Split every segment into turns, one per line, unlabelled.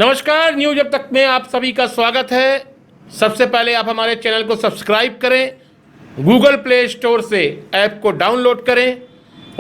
नमस्कार, न्यूज अब तक में आप सभी का स्वागत है। सबसे पहले आप हमारे चैनल को सब्सक्राइब करें, गूगल प्ले स्टोर से ऐप को डाउनलोड करें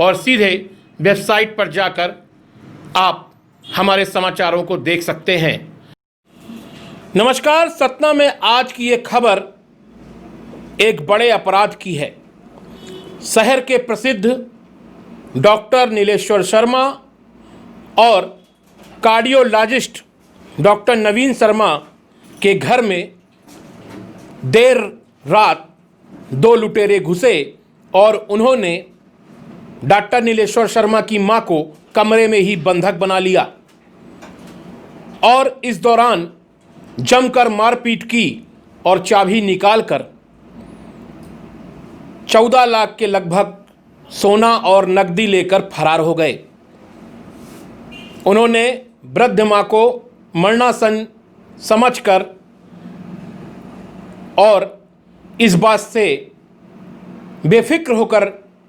और सीधे वेबसाइट पर जाकर आप हमारे समाचारों को देख सकते हैं। नमस्कार, सतना में आज की ये खबर एक बड़े अपराध की है। शहर के प्रसिद्ध डॉक्टर नीलेश्वर शर्मा और कार्डियोलॉजिस्ट डॉक्टर नवीन शर्मा के घर में देर रात दो लुटेरे घुसे और उन्होंने डॉक्टर नीलेश्वर शर्मा की मां को कमरे में ही बंधक बना लिया और इस दौरान जमकर मारपीट की और चाबी निकालकर 14 लाख के लगभग सोना और नकदी लेकर फरार हो गए। उन्होंने वृद्ध मां को मरणासन समझकर और इस बात से बेफिक्र होकर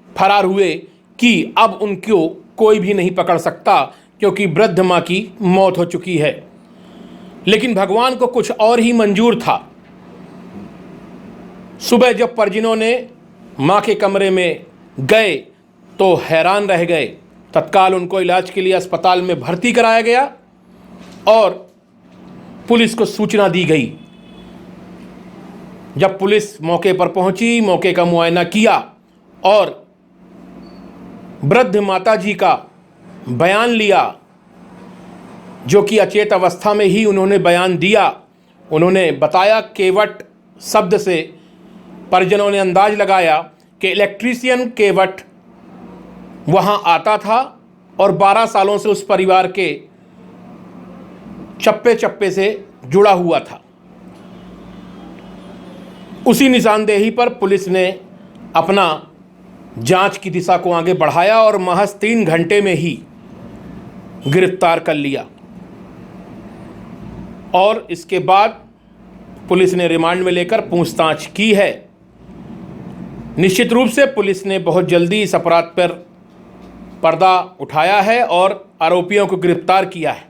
फरार हुए कि अब उनको कोई भी नहीं पकड़ सकता क्योंकि वृद्ध मां की मौत हो चुकी है। लेकिन भगवान को कुछ और ही मंजूर था। सुबह जब परिजनों ने मां के कमरे में गए तो हैरान रह गए। तत्काल उनको इलाज के लिए अस्पताल में भर्ती कराया गया और पुलिस को सूचना दी गई। जब पुलिस मौके पर पहुंची, मौके का मुआयना किया और वृद्ध माताजी का बयान लिया, जो कि अचेत अवस्था में ही उन्होंने बयान दिया। उन्होंने बताया, केवट शब्द से परिजनों ने अंदाज लगाया कि इलेक्ट्रीशियन केवट वहां आता था और 12 सालों से उस परिवार के चप्पे चप्पे से जुड़ा हुआ था। उसी निशानदेही पर पुलिस ने अपना जांच की दिशा को आगे बढ़ाया और महज 3 घंटे में ही गिरफ्तार कर लिया और इसके बाद पुलिस ने रिमांड में लेकर पूछताछ की है। निश्चित रूप से पुलिस ने बहुत जल्दी इस अपराध पर पर्दा उठाया है और आरोपियों को गिरफ्तार किया है।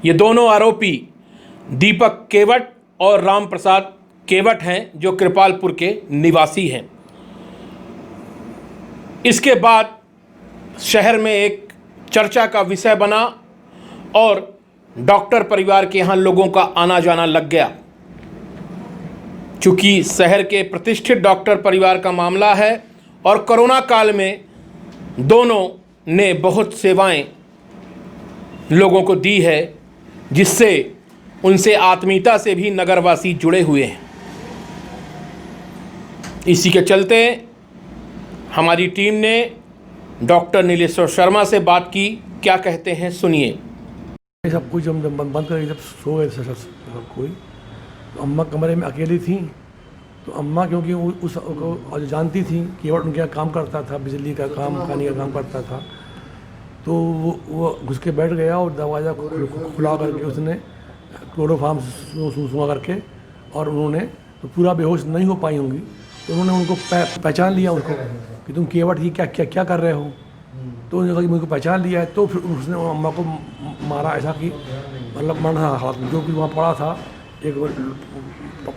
ये दोनों आरोपी दीपक केवट और राम प्रसाद केवट हैं, जो कृपालपुर के निवासी हैं। इसके बाद शहर में एक चर्चा का विषय बना और डॉक्टर परिवार के यहाँ लोगों का आना जाना लग गया। चूँकि शहर के प्रतिष्ठित डॉक्टर परिवार का मामला है और कोरोना काल में दोनों ने बहुत सेवाएं लोगों को दी है, जिससे उनसे आत्मीयता से भी नगरवासी जुड़े हुए हैं। इसी के चलते हमारी टीम ने डॉक्टर नीलेश्वर शर्मा से बात की। क्या कहते हैं, सुनिए।
सब कुछ हम जब बंद करके जब सो गए सब कोई, तो अम्मा कमरे में अकेली थी। तो अम्मा क्योंकि उस जानती थी केवट उनके यहाँ काम करता था, बिजली का काम, पानी का काम करता था, तो वो घुस के बैठ गया और दरवाज़ा खुला करके उसने क्लोरोफार्म सुना करके, और उन्होंने तो पूरा बेहोश नहीं हो पाई होंगी, तो उन्होंने उनको पहचान लिया उनको कि तुम केवट ही क्या क्या क्या कर रहे हो। तो उन्होंने कहा कि मुझको पहचान लिया है। तो फिर उसने अम्मा को मारा, ऐसा कि मतलब मरना हाथ में जो कि वहाँ पड़ा था, एक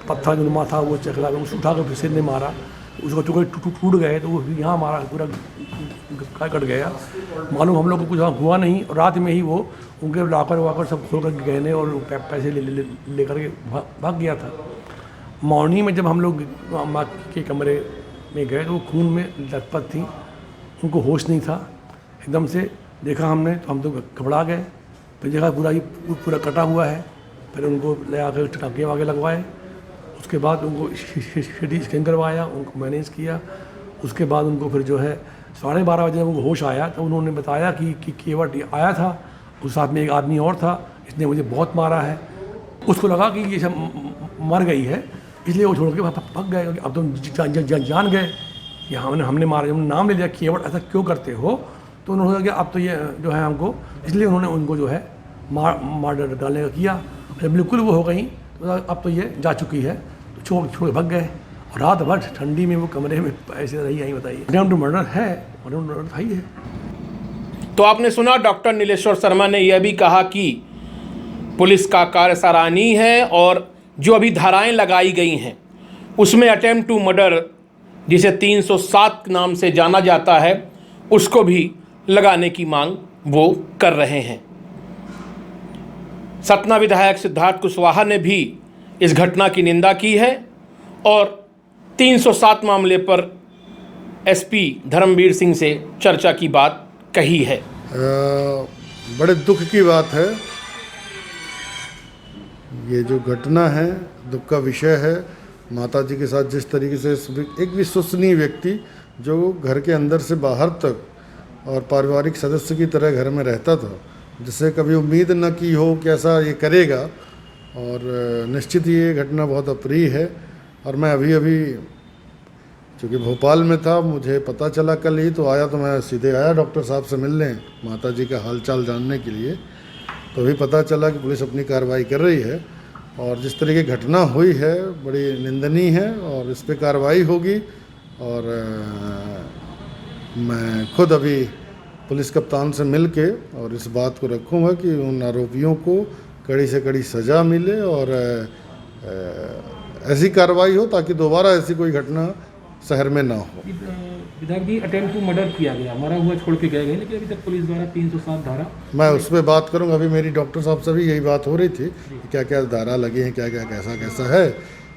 पत्थर नुमा था, वो चखला उसे उठा कर फिर सिर ने मारा, उसको टुकड़े टूट गए। तो वो यहाँ मारा, पूरा कट गया। मालूम हम लोग को कुछ हुआ नहीं। और रात में ही वो उनके लॉकर वाकर सब खोल कर गहने और पैसे ले करके भाग गया था। मॉर्निंग में जब हम लोग अम्मा के कमरे में गए तो वो खून में लथपथ थी, उनको होश नहीं था। एकदम से देखा हमने तो हम तो घबरा गए। फिर देखा पूरा कटा हुआ है। फिर उनको ले आकर टाँके वाके लगवाए। उसके बाद उनको सिटी स्कैन करवाया, उनको मैनेज किया। उसके बाद उनको फिर जो है 12:30 बजे उनको होश आया तो उन्होंने बताया कि केवट आया था, उस साथ में एक आदमी और था, इसने मुझे बहुत मारा है। उसको लगा कि ये सब मर गई है, इसलिए वो छोड़ के भाग गए। अब तो जान गए कि हमने मारा, जब नाम ले लिया केवट ऐसा क्यों करते हो, तो उन्होंने कहा कि अब तो ये जो है हमको, इसलिए उन्होंने उनको जो है मार डालने का किया। जब बिल्कुल वो हो गई तो अब तो ये जा चुकी है, तो छोड़ भाग गए। और रात भर ठंडी में वो कमरे में ऐसे रही आई, बताइए। अटेम्प्ट टू मर्डर है, अटेम्प्ट टू मर्डर है।
तो आपने सुना डॉक्टर नीलेश्वर शर्मा ने यह भी कहा कि पुलिस का कार्य सराहनीय है और जो अभी धाराएं लगाई गई हैं उसमें अटेम्प्ट टू मर्डर, जिसे 307 नाम से जाना जाता है, उसको भी लगाने की मांग वो कर रहे हैं। सतना विधायक सिद्धार्थ कुशवाहा ने भी इस घटना की निंदा की है और 307 मामले पर एसपी धर्मवीर सिंह से चर्चा की बात कही है।
बड़े दुख की बात है, ये जो घटना है दुख का विषय है। माता जी के साथ जिस तरीके से एक विश्वसनीय व्यक्ति जो घर के अंदर से बाहर तक और पारिवारिक सदस्य की तरह घर में रहता था, जिससे कभी उम्मीद न की हो कि ऐसा ये करेगा, और निश्चित ये घटना बहुत अप्रिय है। और मैं अभी चूँकि भोपाल में था, मुझे पता चला कल ही, तो आया तो मैं सीधे आया डॉक्टर साहब से मिलने, माता जी का हालचाल जानने के लिए। तो अभी पता चला कि पुलिस अपनी कार्रवाई कर रही है और जिस तरह की घटना हुई है बड़ी निंदनीय है और इस पर कार्रवाई होगी। और मैं खुद अभी पुलिस कप्तान से मिल के और इस बात को रखूँगा कि उन आरोपियों को कड़ी से कड़ी सज़ा मिले और ऐसी कार्रवाई हो ताकि दोबारा ऐसी कोई घटना शहर में ना हो।
विधायक जी, अटेम्प्ट टू मर्डर किया गया, मरा हुआ छोड़ के गए, लेकिन अभी तक पुलिस द्वारा 307 धारा।
मैं उस पर बात करूँगा। अभी मेरी डॉक्टर साहब से भी यही बात हो रही थी कि क्या क्या धारा लगी हैं, क्या क्या कैसा है।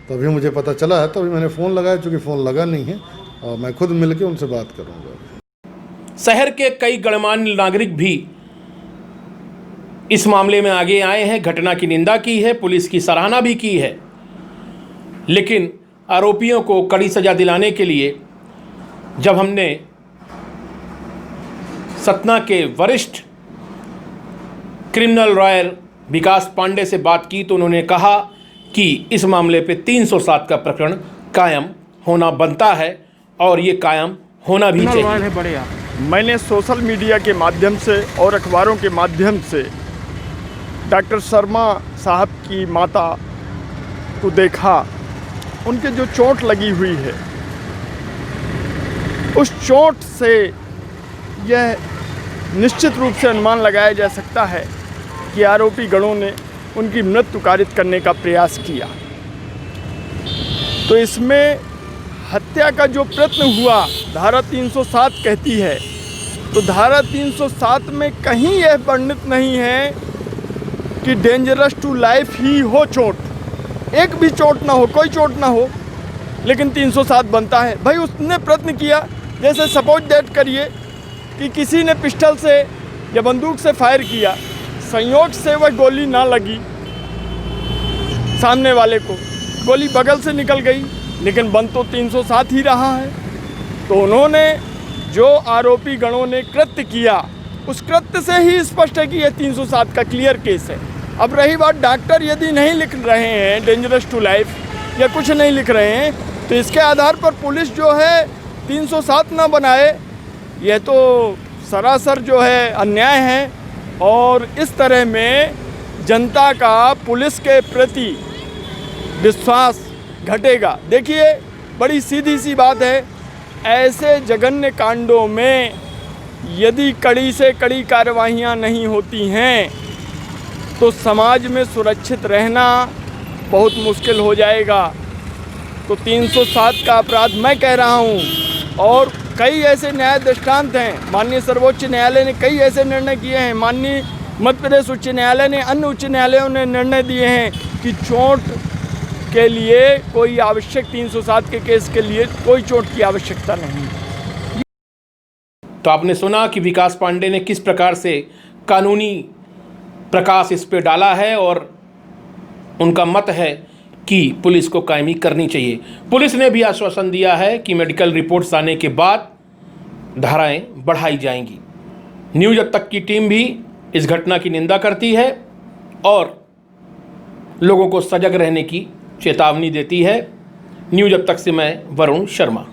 तो अभी मुझे पता चला है, तो अभी मैंने फ़ोन लगाया, चूँकि फ़ोन लगा नहीं है, और मैं खुद मिल के उनसे बात करूँगा।
शहर के कई गणमान्य नागरिक भी इस मामले में आगे आए हैं, घटना की निंदा की है, पुलिस की सराहना भी की है, लेकिन आरोपियों को कड़ी सजा दिलाने के लिए जब हमने सतना के वरिष्ठ क्रिमिनल लॉयर विकास पांडे से बात की तो उन्होंने कहा कि इस मामले पे 307 का प्रकरण कायम होना बनता है और ये कायम होना भी चाहिए।
मैंने सोशल मीडिया के माध्यम से और अखबारों के माध्यम से डॉक्टर शर्मा साहब की माता को देखा, उनके जो चोट लगी हुई है, उस चोट से यह निश्चित रूप से अनुमान लगाया जा सकता है कि आरोपी गणों ने उनकी मृत्यु कारित करने का प्रयास किया। तो इसमें हत्या का जो प्रयत्न हुआ धारा 307 कहती है, तो धारा 307 में कहीं यह वर्णित नहीं है कि डेंजरस टू लाइफ ही हो चोट, एक भी चोट ना हो, कोई चोट ना हो, लेकिन 307 बनता है। भाई उसने प्रयत्न किया, जैसे सपोज दैट करिए कि किसी ने पिस्टल से या बंदूक से फायर किया, संयोग से वह गोली ना लगी, सामने वाले को गोली बगल से निकल गई, लेकिन बन तो 307 ही रहा है। तो उन्होंने जो आरोपी गणों ने कृत्य किया, उस कृत्य से ही स्पष्ट है कि यह 307 का क्लियर केस है। अब रही बात, डॉक्टर यदि नहीं लिख रहे हैं डेंजरस टू लाइफ या कुछ नहीं लिख रहे हैं, तो इसके आधार पर पुलिस जो है 307 ना बनाए, यह तो सरासर जो है अन्याय है। और इस तरह में जनता का पुलिस के प्रति विश्वास घटेगा। देखिए, बड़ी सीधी सी बात है, ऐसे जघन्य कांडों में यदि कड़ी से कड़ी कार्रवाइयाँ नहीं होती हैं तो समाज में सुरक्षित रहना बहुत मुश्किल हो जाएगा। तो 307 का अपराध मैं कह रहा हूँ, और कई ऐसे न्याय दृष्टांत हैं। माननीय सर्वोच्च न्यायालय ने कई ऐसे निर्णय किए हैं, माननीय मध्य प्रदेश उच्च न्यायालय ने, अन्य उच्च न्यायालयों ने निर्णय दिए हैं कि चोट के लिए कोई आवश्यक 307 के केस के लिए कोई चोट की आवश्यकता नहीं।
तो आपने सुना कि विकास पांडे ने किस प्रकार से कानूनी प्रकाश इस पे डाला है और उनका मत है कि पुलिस को कायमी करनी चाहिए। पुलिस ने भी आश्वासन दिया है कि मेडिकल रिपोर्ट्स आने के बाद धाराएं बढ़ाई जाएंगी। न्यूज़ अब तक की टीम भी इस घटना की निंदा करती है और लोगों को सजग रहने की चेतावनी देती है। न्यूज़ अब तक से मैं वरुण शर्मा।